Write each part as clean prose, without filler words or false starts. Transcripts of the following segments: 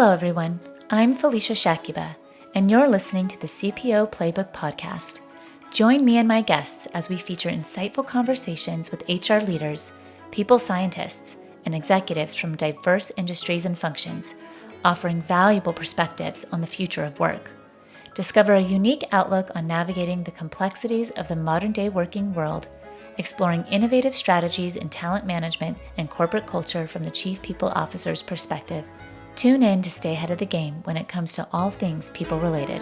Hello, everyone. I'm Felicia Shakiba, and you're listening to the CPO Playbook Podcast. Join me and my guests as we feature insightful conversations with HR leaders, people scientists, and executives from diverse industries and functions, offering valuable perspectives on the future of work. Discover a unique outlook on navigating the complexities of the modern-day working world, exploring innovative strategies in talent management and corporate culture from the Chief People Officer's perspective. Tune in to stay ahead of the game when it comes to all things people-related.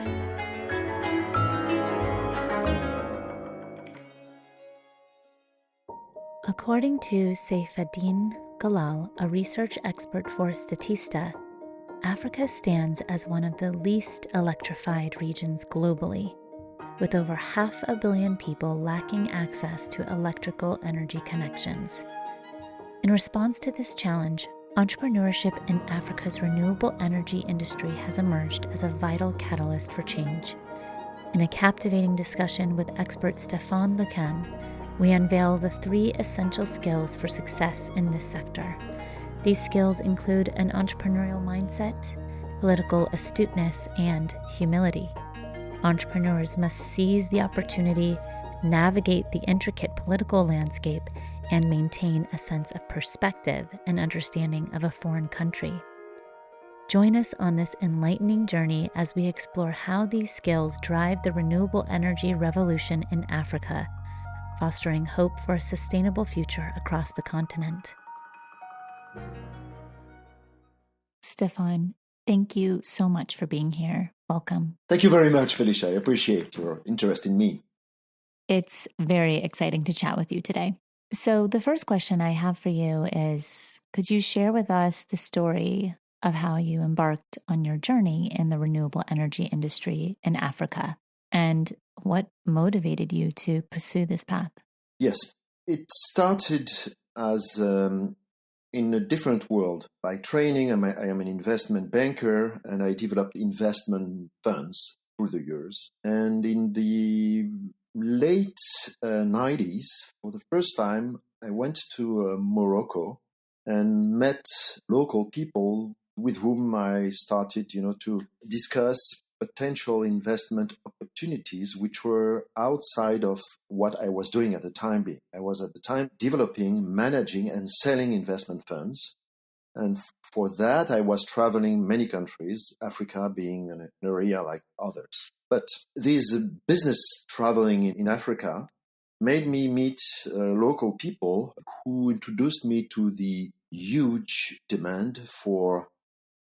According to Stephan LeCam, a research expert for Statista, Africa stands as one of the least electrified regions globally, with over 500 million people lacking access to electrical energy connections. In response to this challenge, entrepreneurship in Africa's renewable energy industry has emerged as a vital catalyst for change. In a captivating discussion with expert Stephan LeCam, we unveil the 3 essential skills for success in this sector. These skills include an entrepreneurial mindset, political astuteness, and humility. Entrepreneurs must seize the opportunity, navigate the intricate political landscape, and maintain a sense of perspective and understanding of a foreign country. Join us on this enlightening journey as we explore how these skills drive the renewable energy revolution in Africa, fostering hope for a sustainable future across the continent. Stephan, thank you so much for being here. Welcome. Thank you very much, Felicia. I appreciate your interest in me. It's very exciting to chat with you today. So the first question I have for you is, could you share with us the story of how you embarked on your journey in the renewable energy industry in Africa and what motivated you to pursue this path? Yes, it started as in a different world. By training, I am an investment banker, and I developed investment funds through the years. And in the late 90s, for the first time, I went to Morocco and met local people with whom I started, to discuss potential investment opportunities which were outside of what I was doing at the time being. I was at the time developing, managing, and selling investment funds. And for that, I was traveling many countries, Africa being an area like others. But this business traveling in Africa made me meet local people who introduced me to the huge demand for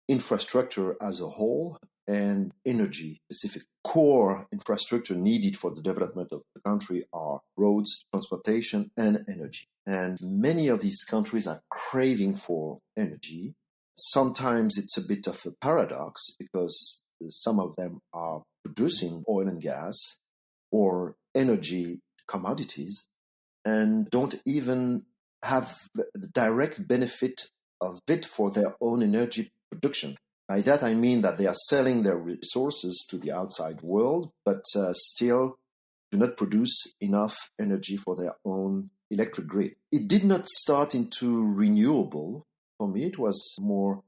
infrastructure as a whole and energy specific. Core infrastructure needed for the development of the country are roads, transportation, and energy. And many of these countries are craving for energy. Sometimes it's a bit of a paradox because some of them are producing oil and gas or energy commodities and don't even have the direct benefit of it for their own energy production. By that I mean that they are selling their resources to the outside world, but still do not produce enough energy for their own electric grid. It did not start into renewable. For me, it was more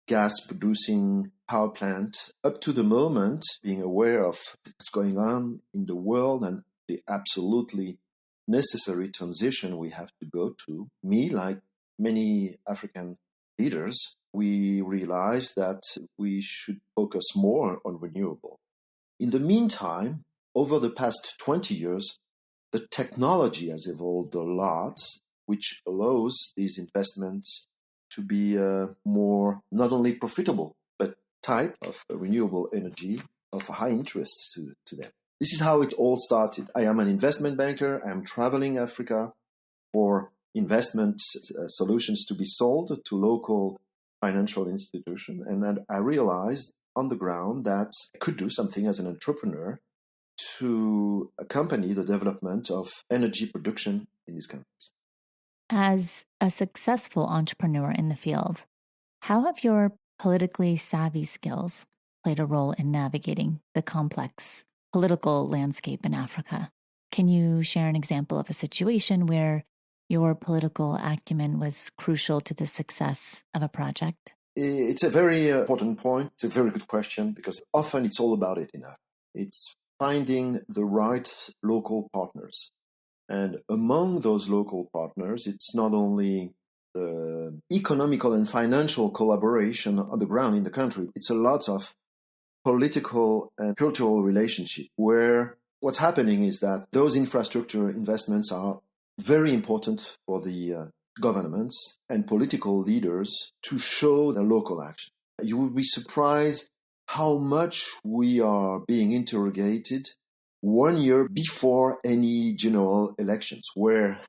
gas-producing power plant, up to the moment being aware of what's going on in the world and the absolutely necessary transition we have to go to. Me, like many African leaders, we realized that we should focus more on renewable. In the meantime, over the past 20 years, the technology has evolved a lot, which allows these investments to be more not only profitable, but type of renewable energy of high interest to them. This is how it all started. I am an investment banker. I am traveling Africa for investment solutions to be sold to local financial institutions. And then I realized on the ground that I could do something as an entrepreneur to accompany the development of energy production in these countries. As a successful entrepreneur in the field, how have your politically savvy skills played a role in navigating the complex political landscape in Africa? Can you share an example of a situation where your political acumen was crucial to the success of a project? It's a very important point. It's a very good question because often it's all about it enough. It's finding the right local partners. And among those local partners, it's not only the economical and financial collaboration on the ground in the country, it's a lot of political and cultural relationship where what's happening is that those infrastructure investments are very important for the governments and political leaders to show the local action. You will be surprised how much we are being interrogated 1 year before any general elections, where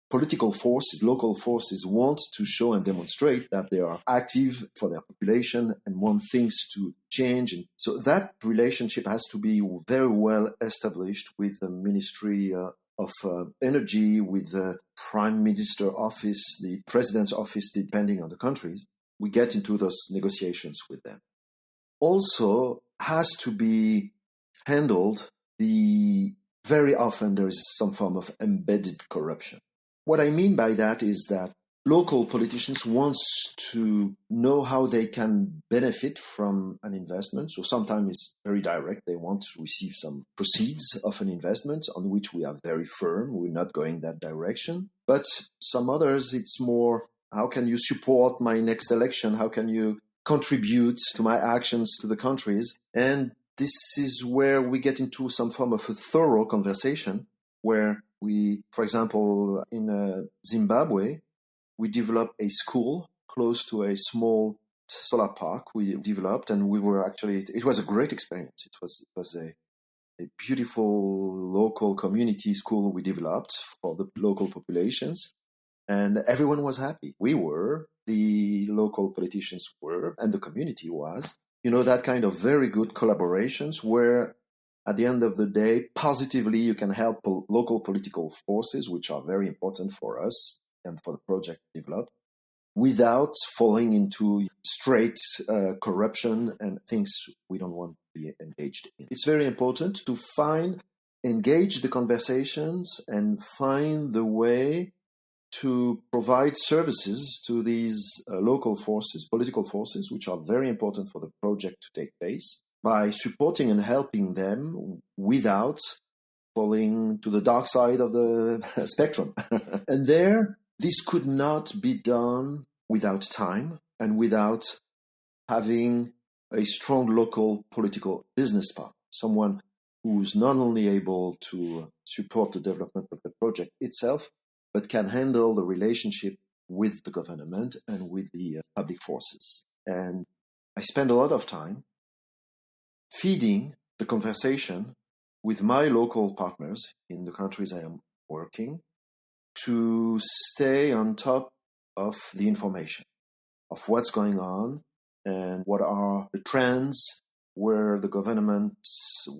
political forces, local forces want to show and demonstrate that they are active for their population and want things to change. And so that relationship has to be very well established with the Ministry of Energy, with the Prime Minister office, the President's office, depending on the countries. We get into those negotiations with them. Also has to be handled very often there is some form of embedded corruption. What I mean by that is that local politicians want to know how they can benefit from an investment. So sometimes it's very direct. They want to receive some proceeds of an investment on which we are very firm. We're not going that direction. But some others, it's more, how can you support my next election? How can you contribute to my actions to the countries? And this is where we get into some form of a thorough conversation where we, for example, in Zimbabwe, we developed a school close to a small solar park we developed, and we were actually, it was a great experience. It was a beautiful local community school we developed for the local populations, and everyone was happy. We were, the local politicians were, and the community was. That kind of very good collaborations where at the end of the day, positively, you can help local political forces, which are very important for us and for the project developed, without falling into straight corruption and things we don't want to be engaged in. It's very important to engage the conversations and find the way to provide services to these local forces, political forces, which are very important for the project to take place, by supporting and helping them without falling to the dark side of the spectrum. And this could not be done without time and without having a strong local political business partner, someone who's not only able to support the development of the project itself, but can handle the relationship with the government and with the public forces. And I spend a lot of time feeding the conversation with my local partners in the countries I am working to stay on top of the information of what's going on and what are the trends, where the government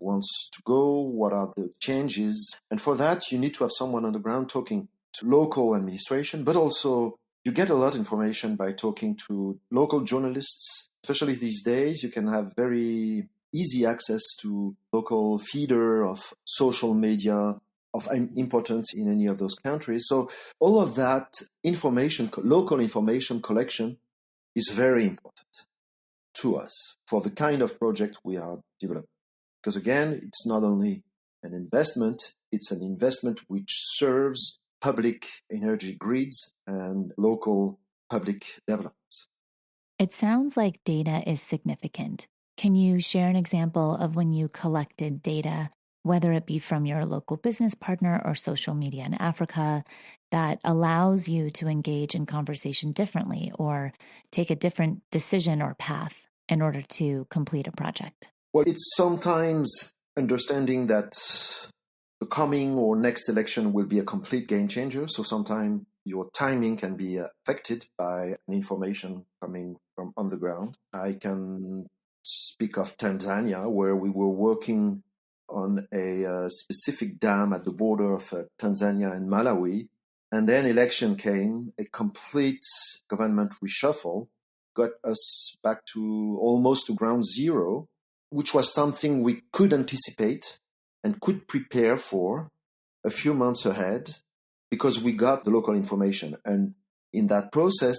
wants to go, what are the changes. And for that, you need to have someone on the ground talking to local administration, but also you get a lot of information by talking to local journalists. Especially these days, you can have very easy access to local feeder of social media of importance in any of those countries. So all of that information, local information collection, is very important to us for the kind of project we are developing. Because again, it's not only an investment, it's an investment which serves public energy grids and local public developments. It sounds like data is significant. Can you share an example of when you collected data, whether it be from your local business partner or social media in Africa, that allows you to engage in conversation differently or take a different decision or path in order to complete a project? Well, it's sometimes understanding that the coming or next election will be a complete game changer. So sometimes your timing can be affected by information coming from on the ground. I can speak of Tanzania, where we were working on a specific dam at the border of Tanzania and Malawi. And then election came, a complete government reshuffle got us back to almost to ground zero, which was something we could anticipate and could prepare for a few months ahead because we got the local information. And in that process,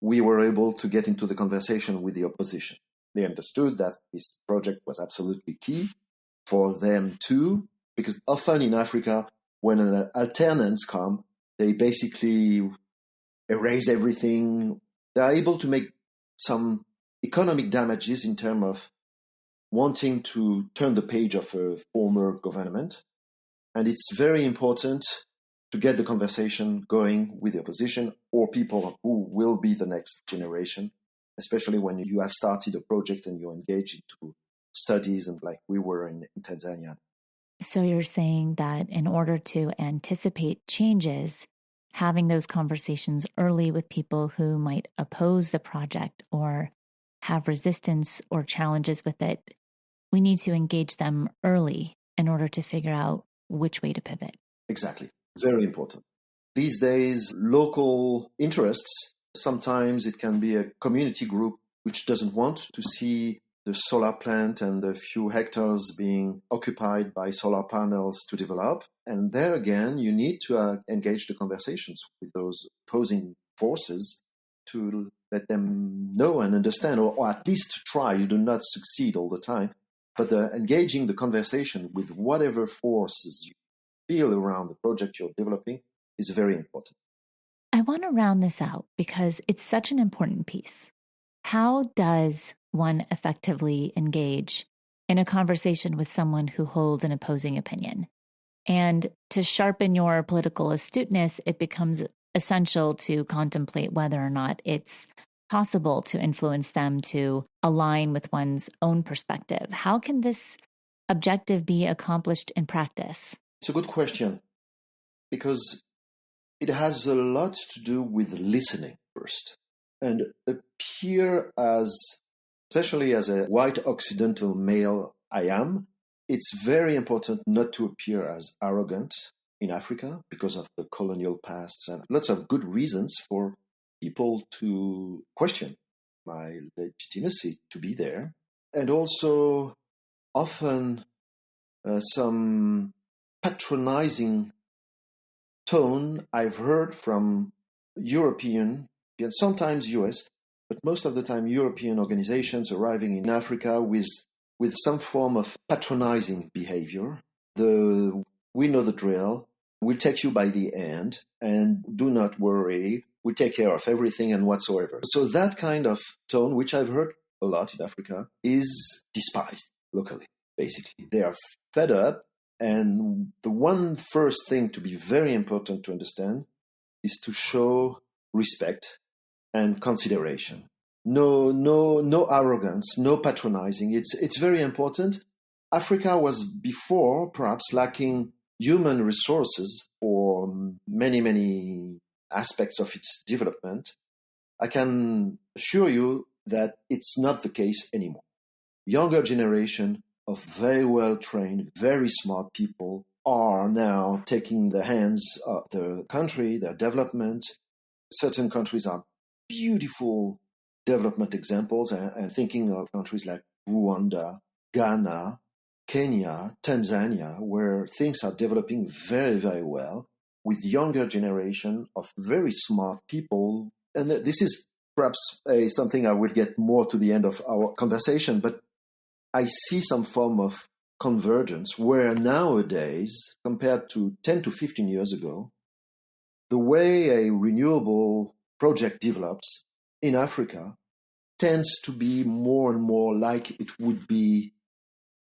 we were able to get into the conversation with the opposition. They understood that this project was absolutely key for them too, because often in Africa, when an alternance comes, they basically erase everything. They are able to make some economic damages in terms of wanting to turn the page of a former government. And it's very important to get the conversation going with the opposition or people who will be the next generation, especially when you have started a project and you engage into studies and like we were in Tanzania. So you're saying that in order to anticipate changes, having those conversations early with people who might oppose the project or have resistance or challenges with it, we need to engage them early in order to figure out which way to pivot. Exactly. Very important. These days, local interests, sometimes it can be a community group which doesn't want to see the solar plant and the few hectares being occupied by solar panels to develop. And there again, you need to engage the conversations with those opposing forces to let them know and understand, or at least try. You do not succeed all the time, but engaging the conversation with whatever forces you feel around the project you're developing is very important. I want to round this out because it's such an important piece. How does one effectively engage in a conversation with someone who holds an opposing opinion? And to sharpen your political astuteness, it becomes essential to contemplate whether or not it's possible to influence them to align with one's own perspective. How can this objective be accomplished in practice? It's a good question because it has a lot to do with listening first and appear as, especially as a white Occidental male I am, it's very important not to appear as arrogant in Africa because of the colonial past and lots of good reasons for people to question my legitimacy to be there. And also often some patronizing tone I've heard from European, and sometimes US, but most of the time European organizations arriving in Africa with some form of patronizing behavior. We know the drill, we'll take you by the hand, and do not worry, we'll take care of everything and whatsoever. So that kind of tone, which I've heard a lot in Africa, is despised locally, basically. They are fed up. And the one first thing to be very important to understand is to show respect and consideration. No arrogance, no patronizing. It's very important. Africa was before perhaps lacking human resources for many aspects of its development. I can assure you that it's not the case anymore. Younger generation of very well-trained, very smart people are now taking the hands of the country, their development. Certain countries are beautiful development examples, and thinking of countries like Rwanda, Ghana, Kenya, Tanzania, where things are developing very, very well with younger generation of very smart people. And this is perhaps something I will get more to the end of our conversation, but I see some form of convergence where nowadays, compared to 10 to 15 years ago, the way a renewable project develops in Africa tends to be more and more like it would be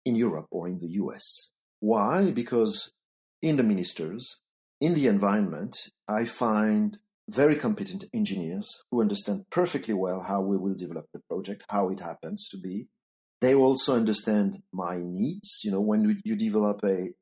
in Europe or in the US. Why? Because in the ministers, in the environment, I find very competent engineers who understand perfectly well how we will develop the project, how it happens to be. They also understand my needs. You know, when you develop a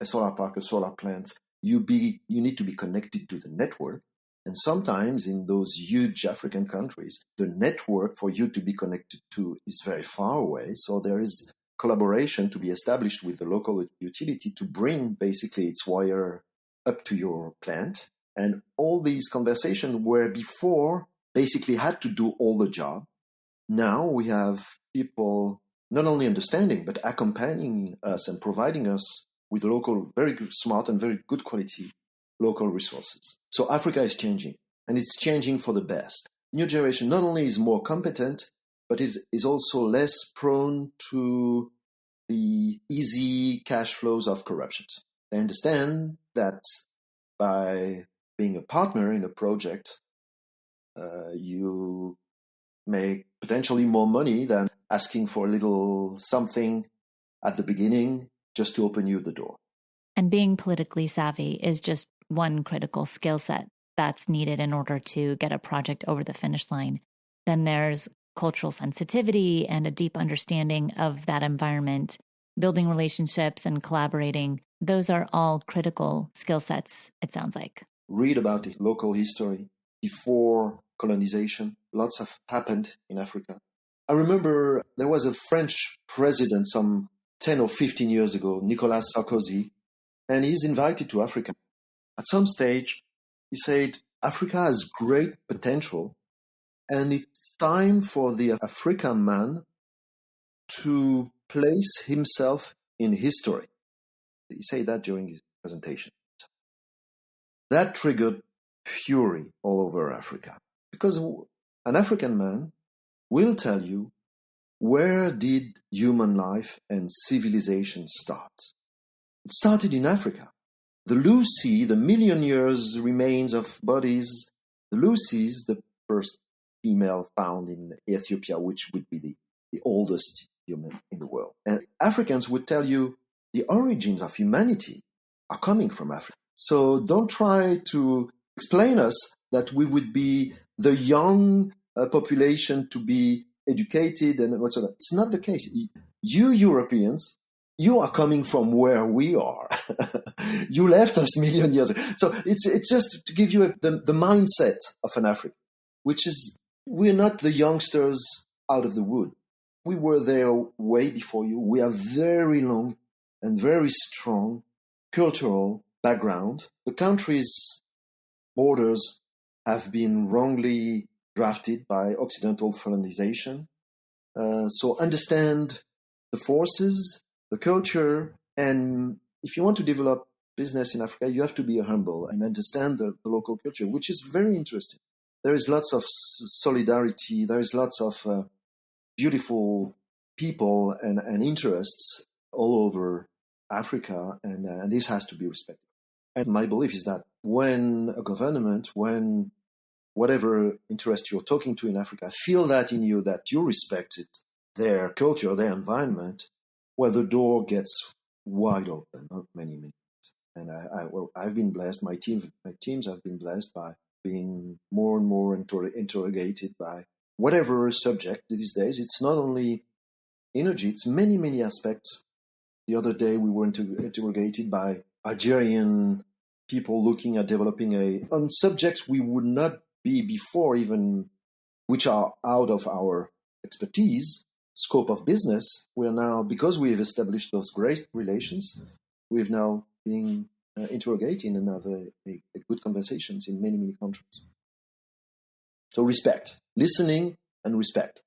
solar park, a solar plant, you need to be connected to the network. And sometimes in those huge African countries, the network for you to be connected to is very far away. So there is collaboration to be established with the local utility to bring basically its wire up to your plant. And all these conversations where before basically had to do all the job. Now we have people not only understanding, but accompanying us and providing us with local, very good, smart and very good quality local resources. So Africa is changing, and it's changing for the best. new generation not only is more competent, but is also less prone to the easy cash flows of corruptions. They understand that by being a partner in a project, you make potentially more money than asking for a little something at the beginning just to open you the door. And being politically savvy is just one critical skill set that's needed in order to get a project over the finish line. Then there's cultural sensitivity and a deep understanding of that environment, building relationships and collaborating. Those are all critical skill sets, it sounds like. Read about the local history before colonization. Lots have happened in Africa. I remember there was a French president some 10 or 15 years ago, Nicolas Sarkozy, and he's invited to Africa. At some stage, he said, Africa has great potential, and it's time for the African man to place himself in history. He said that during his presentation. That triggered fury all over Africa, because an African man will tell you, where did human life and civilization start? It started in Africa. The Lucy, the million years remains of bodies, the Lucys, the first female found in Ethiopia, which would be the oldest human in the world. And Africans would tell you the origins of humanity are coming from Africa. So don't try to explain us that we would be the young population to be educated and whatsoever. It's not the case. You Europeans, you are coming from where we are. You left us million years ago. So it's just to give you the mindset of an African, which is we're not the youngsters out of the wood. We were there way before you. We have very long and very strong cultural background. The country's borders have been wrongly drafted by Occidental colonization. So understand the forces, the culture, and if you want to develop business in Africa, you have to be humble and understand the local culture, which is very interesting. There is lots of solidarity. There is lots of beautiful people and interests all over Africa, and this has to be respected. And my belief is that when a government, when whatever interest you're talking to in Africa, feel that in you, that you respect it, their culture, their environment, well, the door gets wide open, not many minutes. And I've been blessed, my teams have been blessed by being more and more interrogated by whatever subject these days. It's not only energy, it's many, many aspects. The other day we were interrogated by Algerian people looking at developing on subjects we would not be before even, which are out of our expertise, scope of business. We're now, because we've established those great relations, we've now been interrogating and have a good conversations in many, many countries. So respect, listening and respect.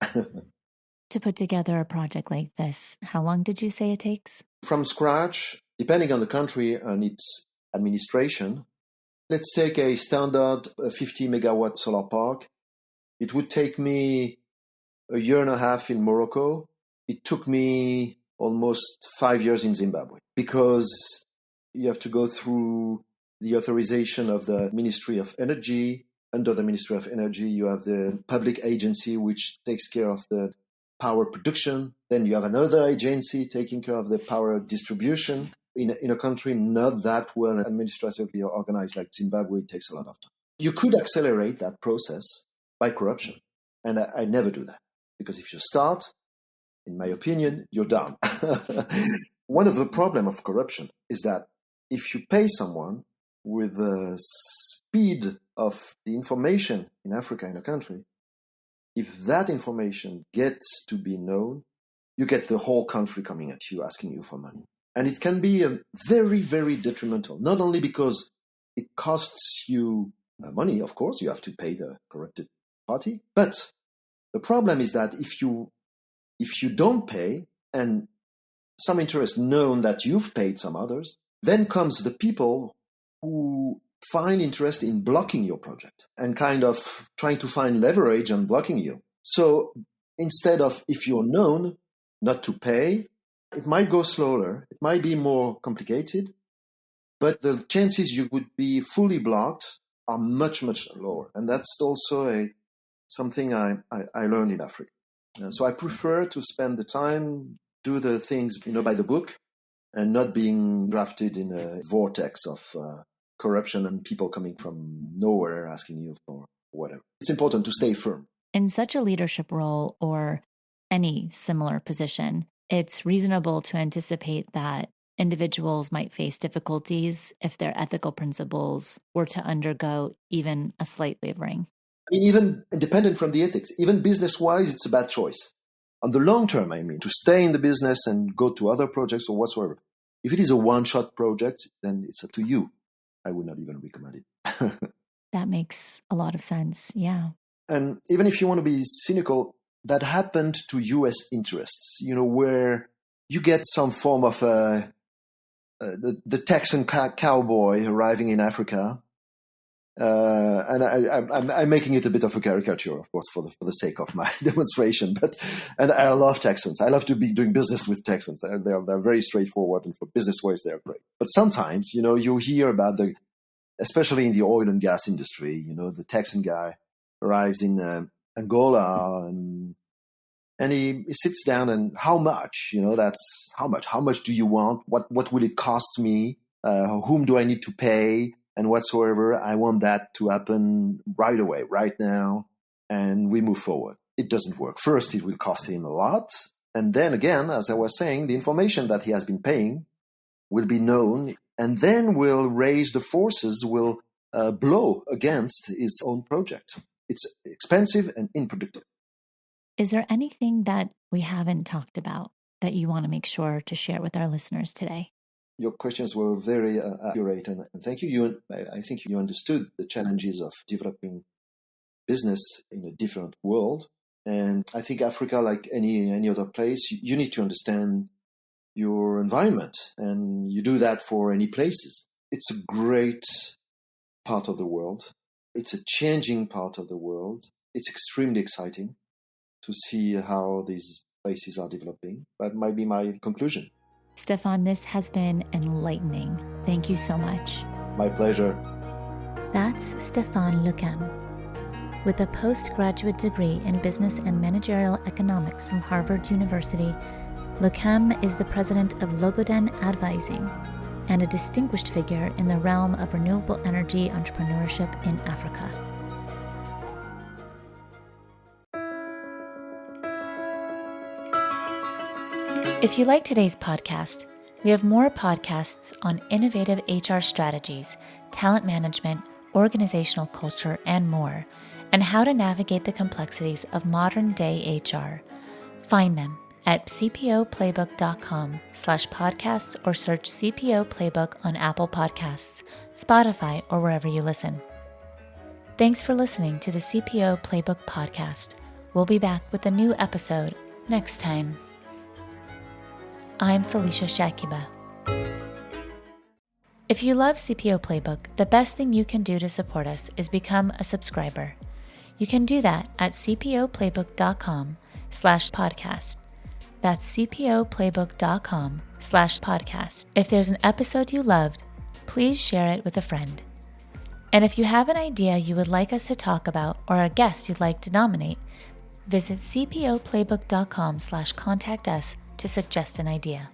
To put together a project like this, how long did you say it takes? From scratch, depending on the country and its administration, let's take a standard 50 megawatt solar park. It would take me a year and a half in Morocco. It took me almost 5 years in Zimbabwe, because you have to go through the authorization of the Ministry of Energy. Under the Ministry of Energy, you have the public agency which takes care of the power production. Then you have another agency taking care of the power distribution. In a country not that well administratively organized like Zimbabwe, it takes a lot of time. You could accelerate that process by corruption. And I never do that. Because if you start, in my opinion, you're done. One of the problems of corruption is that if you pay someone with the speed of the information in Africa, in a country, if that information gets to be known, you get the whole country coming at you, asking you for money. And it can be very, very detrimental, not only because it costs you money, of course, you have to pay the corrupted party, but the problem is that if you don't pay and some interest known that you've paid some others, then comes the people who find interest in blocking your project and kind of trying to find leverage on blocking you. So instead of, if you're known, not to pay, it might go slower, it might be more complicated, but the chances you would be fully blocked are much, much lower. And that's also something I learned in Africa. So I prefer to spend the time, do the things, by the book, and not being drafted in a vortex of corruption and people coming from nowhere asking you for whatever. It's important to stay firm. In such a leadership role or any similar position, it's reasonable to anticipate that individuals might face difficulties if their ethical principles were to undergo even a slight wavering. Even independent from the ethics, even business-wise, it's a bad choice. On the long term, to stay in the business and go to other projects or whatsoever. If it is a one-shot project, then it's up to you. I would not even recommend it. That makes a lot of sense, yeah. And even if you want to be cynical, that happened to U.S. interests, where you get some form of the Texan cowboy arriving in Africa. And I'm making it a bit of a caricature, of course, for the sake of my demonstration. And I love Texans. I love to be doing business with Texans. They're very straightforward, and for business-wise, they're great. But sometimes, you hear about especially in the oil and gas industry, the Texan guy arrives in Angola and he sits down and how much? That's how much. How much do you want? What will it cost me? Whom do I need to pay? And whatsoever, I want that to happen right away, right now, and we move forward. It doesn't work. First, it will cost him a lot. And then again, as I was saying, the information that he has been paying will be known, and then will raise the forces, will blow against his own project. It's expensive and unpredictable. Is there anything that we haven't talked about that you want to make sure to share with our listeners today? Your questions were very accurate, and thank you. I think you understood the challenges of developing business in a different world. And I think Africa, like any other place, you need to understand your environment, and you do that for any places. It's a great part of the world. It's a changing part of the world. It's extremely exciting to see how these places are developing. That might be my conclusion. Stephan, this has been enlightening. Thank you so much. My pleasure. That's Stephan LeCam. With a postgraduate degree in business and managerial economics from Harvard University, LeCam is the president of Logoden Advising and a distinguished figure in the realm of renewable energy entrepreneurship in Africa. If you like today's podcast, we have more podcasts on innovative HR strategies, talent management, organizational culture, and more, and how to navigate the complexities of modern-day HR. Find them at cpoplaybook.com/podcasts or search CPO Playbook on Apple Podcasts, Spotify, or wherever you listen. Thanks for listening to the CPO Playbook podcast. We'll be back with a new episode next time. I'm Felicia Shakiba. If you love CPO Playbook, the best thing you can do to support us is become a subscriber. You can do that at cpoplaybook.com/podcast. That's cpoplaybook.com/podcast. If there's an episode you loved, please share it with a friend. And if you have an idea you would like us to talk about or a guest you'd like to nominate, visit cpoplaybook.com/contact us to suggest an idea.